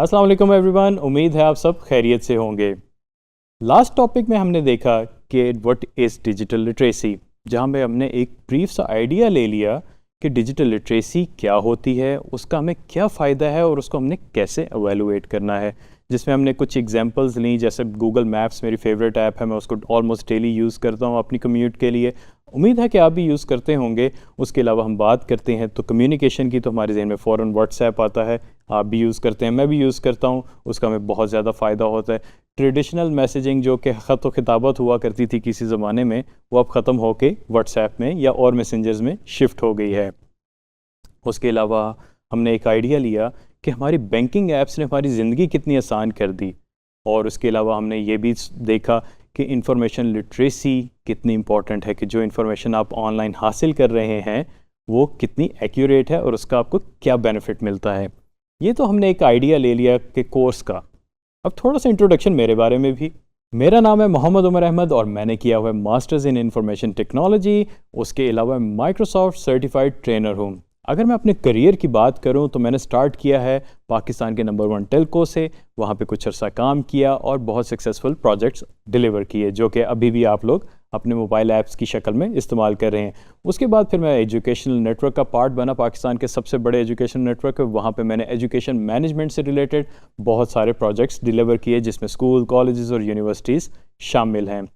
अस्सलाम वालेकुम एवरीवन, उम्मीद है आप सब खैरियत से होंगे। लास्ट टॉपिक में हमने देखा कि व्हाट इज़ डिजिटल लिटरेसी, जहाँ में हमने एक ब्रीफ सा आइडिया ले लिया कि डिजिटल लिटरेसी क्या होती है, उसका हमें क्या फ़ायदा है और उसको हमने कैसे एवेलुएट करना है। जिसमें हमने कुछ एग्जांपल्स ली, जैसे गूगल मैप्स मेरी फेवरेट ऐप है, मैं उसको ऑलमोस्ट डेली यूज़ करता हूँ अपनी कम्यूट के लिए। उम्मीद है कि आप भी यूज़ करते होंगे। उसके अलावा हम बात करते हैं तो कम्युनिकेशन की, तो हमारे जहन में फ़ौरन व्हाट्सएप आता है। आप भी यूज़ करते हैं, मैं भी यूज़ करता हूँ, उसका हमें बहुत ज़्यादा फ़ायदा होता है। ट्रेडिशनल मैसेजिंग जो कि ख़त व खिताबत हुआ करती थी किसी ज़माने में, वो अब ख़त्म होके व्हाट्सएप में या और मैसेंजर्स में शिफ्ट हो गई है। उसके अलावा हमने एक आइडिया लिया कि हमारी बैंकिंग ऐप्स ने हमारी ज़िंदगी कितनी आसान कर दी, और उसके अलावा हमने ये भी देखा कि इंफॉर्मेशन लिटरेसी कितनी इम्पॉर्टेंट है, कि जो इन्फॉर्मेशन आप ऑनलाइन हासिल कर रहे हैं वो कितनी एक्यूरेट है और उसका आपको क्या बेनिफिट मिलता है। ये तो हमने एक आइडिया ले लिया कि कोर्स का। अब थोड़ा सा इंट्रोडक्शन मेरे बारे में भी। मेरा नाम है मोहम्मद उमर अहमद और मैंने किया हुआ है मास्टर्स इन इंफॉर्मेशन टेक्नोलॉजी। उसके अलावा माइक्रोसॉफ्ट सर्टिफाइड ट्रेनर हूँ। अगर मैं अपने करियर की बात करूं तो मैंने स्टार्ट किया है पाकिस्तान के नंबर 1 टेलको से। वहां पे कुछ अर्सा काम किया और बहुत सक्सेसफुल प्रोजेक्ट्स डिलीवर किए, जो कि अभी भी आप लोग अपने मोबाइल ऐप्स की शक्ल में इस्तेमाल कर रहे हैं। उसके बाद फिर मैं एजुकेशनल नेटवर्क का पार्ट बना, पाकिस्तान के सबसे बड़े एजुकेशन नेटवर्क है। वहाँ पे मैंने एजुकेशन मैनेजमेंट से रिलेटेड बहुत सारे प्रोजेक्ट्स डिलीवर किए, जिसमें स्कूल, कॉलेजेस और यूनिवर्सिटीज़ शामिल हैं।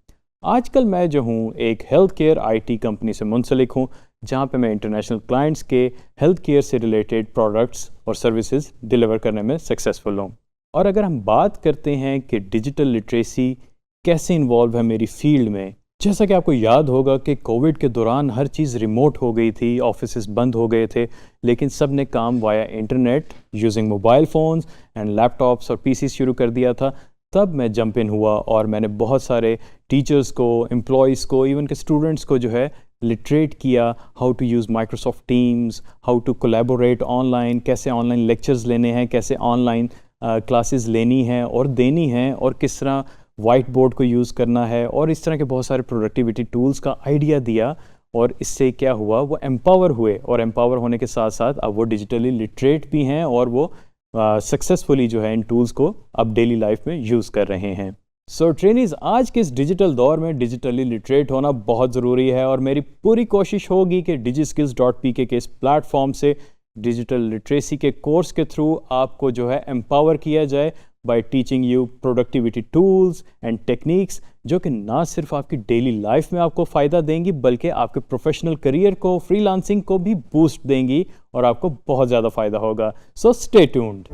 आजकल मैं जो हूँ एक हेल्थ केयर IT कंपनी से मुंसलिक हूँ, जहाँ पे मैं इंटरनेशनल क्लाइंट्स के हेल्थ केयर से रिलेटेड प्रोडक्ट्स और सर्विसेज डिलीवर करने में सक्सेसफुल हूँ। और अगर हम बात करते हैं कि डिजिटल लिटरेसी कैसे इन्वॉल्व है मेरी फील्ड में, जैसा कि आपको याद होगा कि कोविड के दौरान हर चीज़ रिमोट हो गई थी, ऑफिसेज बंद हो गए थे, लेकिन सब ने काम via internet using mobile phones and laptops और PC शुरू कर दिया था। तब मैं जंप इन हुआ और मैंने बहुत सारे टीचर्स को, एम्प्लॉयज़ को, इवन के स्टूडेंट्स को जो है लिटरेट किया, how to use Microsoft Teams, how to collaborate online, कैसे ऑनलाइन लेक्चर्स लेने हैं, कैसे ऑनलाइन क्लासेस लेनी हैं और देनी हैं, और किस तरह वाइट बोर्ड को यूज़ करना है, और इस तरह के बहुत सारे प्रोडक्टिविटी टूल्स का आइडिया दिया। और इससे क्या हुआ, वो एम्पावर हुए, और एम्पावर होने के साथ साथ अब वो डिजिटली लिटरेट भी हैं और वो सक्सेसफुली जो है इन टूल्स को अब डेली लाइफ में यूज़ कर रहे हैं। सो ट्रेनीज़, आज के इस डिजिटल दौर में डिजिटली लिटरेट होना बहुत ज़रूरी है, और मेरी पूरी कोशिश होगी कि digiskills.pk के इस प्लेटफॉर्म से डिजिटल लिटरेसी के कोर्स के थ्रू आपको जो है एम्पावर किया जाए bye teaching you productivity tools and techniques, जो कि ना सिर्फ आपकी डेली लाइफ में आपको फ़ायदा देंगी, बल्कि आपके प्रोफेशनल करियर को, फ्रीलांसिंग को भी बूस्ट देंगी और आपको बहुत ज़्यादा फ़ायदा होगा। So stay tuned.